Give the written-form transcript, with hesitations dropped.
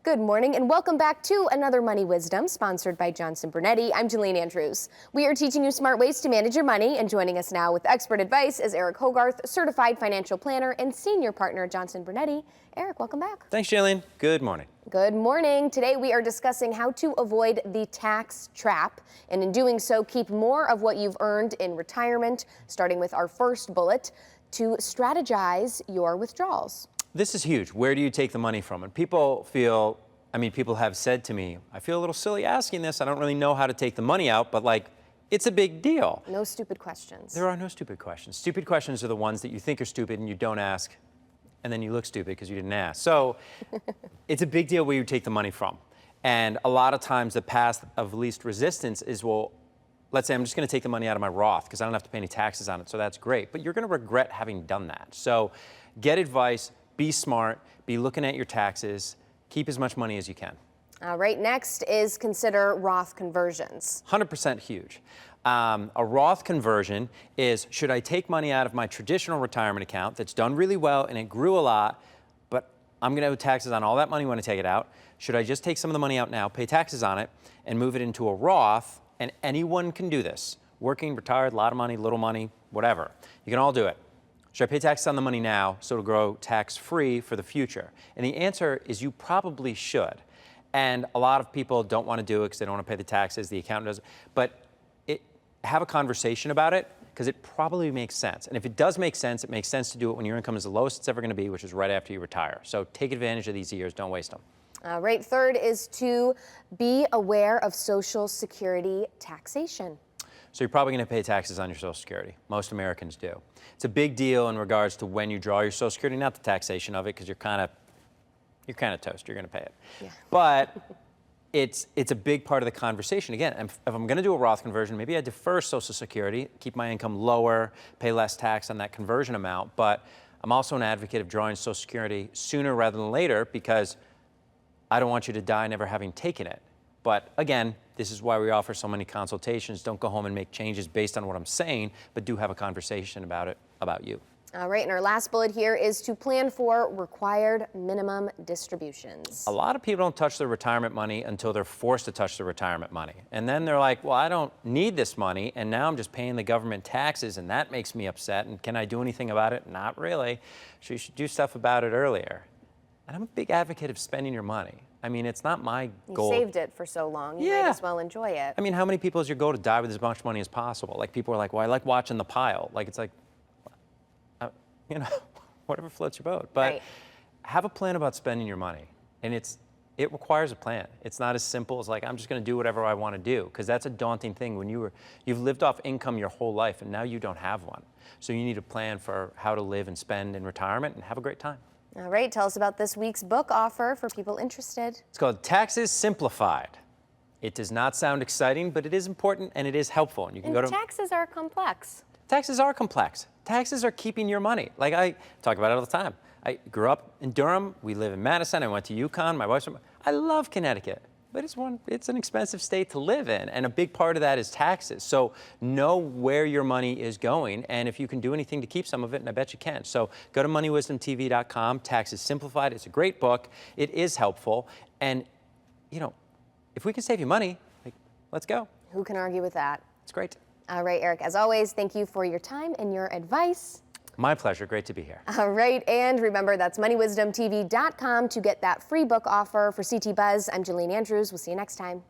Good morning and welcome back to another Money Wisdom sponsored by Johnson Brunetti. I'm Jalene Andrews. We are teaching you smart ways to manage your money, and joining us now with expert advice is Eric Hogarth, certified financial planner and senior partner at Johnson Brunetti. Eric, welcome back. Thanks, Jalene. Good morning. Good morning. Today we are discussing how to avoid the tax trap, and in doing so, keep more of what you've earned in retirement, starting with our first bullet, to strategize your withdrawals. This is huge. Where do you take the money from? And people have said to me, I feel a little silly asking this. I don't really know how to take the money out, but it's a big deal. No stupid questions. There are no stupid questions. Stupid questions are the ones that you think are stupid and you don't ask, and then you look stupid because you didn't ask. So it's a big deal where you take the money from. And a lot of times the path of least resistance is, well, let's say I'm just going to take the money out of my Roth because I don't have to pay any taxes on it, so that's great. But you're going to regret having done that. So get advice, be smart, be looking at your taxes, keep as much money as you can. All right, next is consider Roth conversions. 100% huge. A Roth conversion is, should I take money out of my traditional retirement account that's done really well and it grew a lot, but I'm going to owe taxes on all that money when I take it out? Should I just take some of the money out now, pay taxes on it, and move it into a Roth? And anyone can do this. Working, retired, a lot of money, little money, whatever. You can all do it. Should I pay taxes on the money now so it'll grow tax-free for the future? And the answer is you probably should. And a lot of people don't want to do it because they don't want to pay the taxes, the accountant doesn't. But have a conversation about it because it probably makes sense. And if it does make sense, it makes sense to do it when your income is the lowest it's ever going to be, which is right after you retire. So take advantage of these years, don't waste them. All right, third is to be aware of Social Security taxation. So you're probably going to pay taxes on your Social Security. Most Americans do. It's a big deal in regards to when you draw your Social Security, not the taxation of it, because you're kind of toast. You're going to pay it. Yeah. But it's a big part of the conversation. Again, if I'm going to do a Roth conversion, maybe I defer Social Security, keep my income lower, pay less tax on that conversion amount. But I'm also an advocate of drawing Social Security sooner rather than later because I don't want you to die never having taken it. But again, this is why we offer so many consultations. Don't go home and make changes based on what I'm saying, but do have a conversation about it, about you. All right, and our last bullet here is to plan for required minimum distributions. A lot of people don't touch their retirement money until they're forced to touch their retirement money. And then they're like, well, I don't need this money, and now I'm just paying the government taxes, and that makes me upset, and can I do anything about it? Not really. So you should do stuff about it earlier. And I'm a big advocate of spending your money. I mean, it's not my goal. You saved it for so long, you might as well enjoy it. I mean, how many people is your goal to die with as much money as possible? Like, people are like, well, I like watching the pile. Like, it's like, whatever floats your boat. But have a plan about spending your money. And it requires a plan. It's not as simple as like, I'm just going to do whatever I want to do. Because that's a daunting thing when you've lived off income your whole life, and now you don't have one. So you need a plan for how to live and spend in retirement and have a great time. All right, tell us about this week's book offer for people interested. It's called Taxes Simplified. It does not sound exciting, but it is important and it is helpful. And you can taxes are complex. Taxes are complex. Taxes are keeping your money. Like, I talk about it all the time. I grew up in Durham. We live in Madison. I went to UConn. My wife's from. I love Connecticut. But it's an expensive state to live in, and a big part of that is taxes. So know where your money is going, and if you can do anything to keep some of it, and I bet you can. So go to moneywisdomtv.com, Taxes Simplified. It's a great book. It is helpful, and if we can save you money, let's go. Who can argue with that? It's great. All right, Eric, as always, thank you for your time and your advice. My pleasure. Great to be here. All right, and remember, that's moneywisdomtv.com to get that free book offer. For CT Buzz, I'm Jalene Andrews. We'll see you next time.